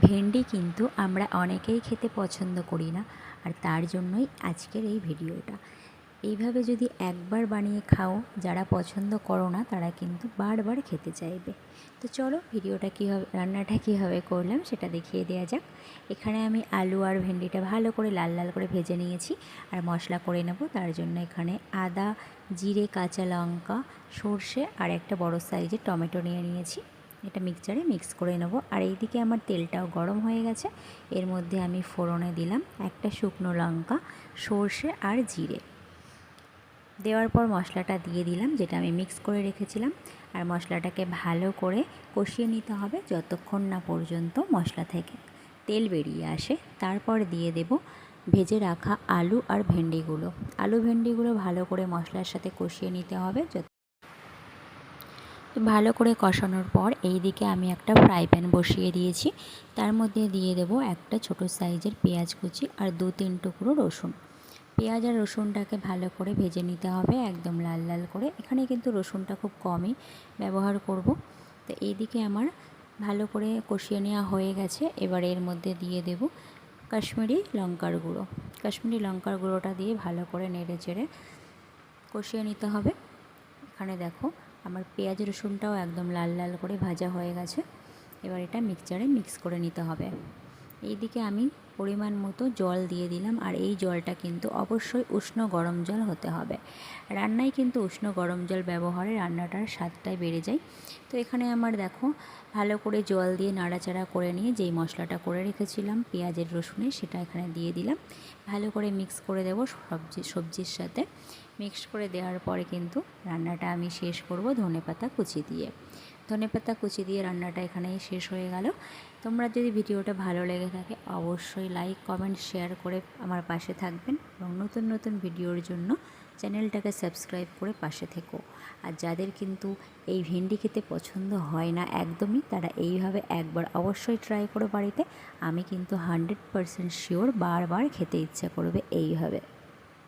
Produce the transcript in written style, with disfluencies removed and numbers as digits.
ভেন্ডি কিন্তু আমরা অনেকেই খেতে পছন্দ করি না, আর তার জন্যই আজকের এই ভিডিওটা। এইভাবে যদি একবার বানিয়ে খাও, যারা পছন্দ করো না তারা কিন্তু বারবার খেতে চাইবে। তো চলো ভিডিওটা কীভাবে, রান্নাটা কীভাবে করলাম সেটা দেখিয়ে দেওয়া যাক। এখানে আমি আলু আর ভেন্ডিটা ভালো করে লাল লাল করে ভেজে নিয়েছি আর মশলা করে নেব। তার জন্য এখানে আদা, জিরে, কাঁচা লঙ্কা, সর্ষে আর একটা বড় সাইজের টমেটো নিয়ে নিয়েছি। এটা মিক্সচারে মিক্স করে নেব। আর এইদিকে আমার তেলটাও গরম হয়ে গেছে। এর মধ্যে আমি ফোড়নে দিলাম একটা শুকনো লঙ্কা, সর্ষে আর জিরে। দেওয়ার পর মশলাটা দিয়ে দিলাম যেটা আমি মিক্স করে রেখেছিলাম। আর মশলাটাকে ভালো করে কষিয়ে নিতে হবে যতক্ষণ না পর্যন্ত মশলা থেকে তেল বেরিয়ে আসে। তারপর দিয়ে দেব ভেজে রাখা আলু আর ভেন্ডিগুলো। আলু ভেন্ডিগুলো ভালো করে মশলার সাথে কষিয়ে নিতে হবে। ভালো করে কষানোর পর এই দিকে আমি একটা ফ্রাই প্যান বসিয়ে দিয়েছি। তার মধ্যে দিয়ে দেব একটা ছোট সাইজের পেঁয়াজ কুচি আর 2-3 টুকরো রসুন। পেঁয়াজ আর রসুনটাকে ভালো করে ভেজে নিতে হবে একদম লাল লাল করে। এখানে কিন্তু রসুনটা খুব কমই ব্যবহার করব। তো এইদিকে আমার ভালো করে কষিয়ে নেওয়া হয়ে গেছে। এবার এর মধ্যে দিয়ে দেব কাশ্মীরি লঙ্কার গুঁড়ো। কাশ্মীরি লঙ্কার গুঁড়োটা দিয়ে ভালো করে নেড়ে চেড়ে কষিয়ে নিতে হবে। এখানে দেখো আমার পেঁয়াজ রসুনটাও একদম লাল লাল করে ভাজা হয়ে গেছে। এবার এটা মিক্সচারে মিক্স করে নিতে হবে। এইদিকে আমি পরিমাণ মতো জল দিয়ে দিলাম। আর এই জলটা কিন্তু অবশ্যই উষ্ণ গরম জল হতে হবে। রান্নায় কিন্তু উষ্ণ গরম জল ব্যবহারে রান্নাটার স্বাদটাই বেড়ে যায়। তো এখানে আমার দেখো ভালো করে জল দিয়ে নাড়াচাড়া করে নিয়ে যেই মশলাটা করে রেখেছিলাম পেঁয়াজের রসুনের, সেটা এখানে দিয়ে দিলাম। ভালো করে মিক্স করে দেবো সবজির সাথে। মিক্স করে দেওয়ার পরে কিন্তু রান্নাটা আমি শেষ করব ধনেপাতা কুচি দিয়ে। ধনেপাতা কুচি দিয়ে রান্নাটা এখানেই শেষ হয়ে গেল। তোমরা যদি ভিডিওটা ভালো লেগে থাকে অবশ্যই লাইক, কমেন্ট, শেয়ার করে আমার পাশে থাকবেন এবং নতুন নতুন ভিডিওর জন্য চ্যানেলটাকে সাবস্ক্রাইব করে পাশে থেকো। আর যাদের কিন্তু এই ভেন্ডি খেতে পছন্দ হয় না একদমই, তারা এইভাবে একবার অবশ্যই ট্রাই করো বাড়িতে। আমি কিন্তু 100% শিওর বারবার খেতে ইচ্ছা করবে এইভাবে।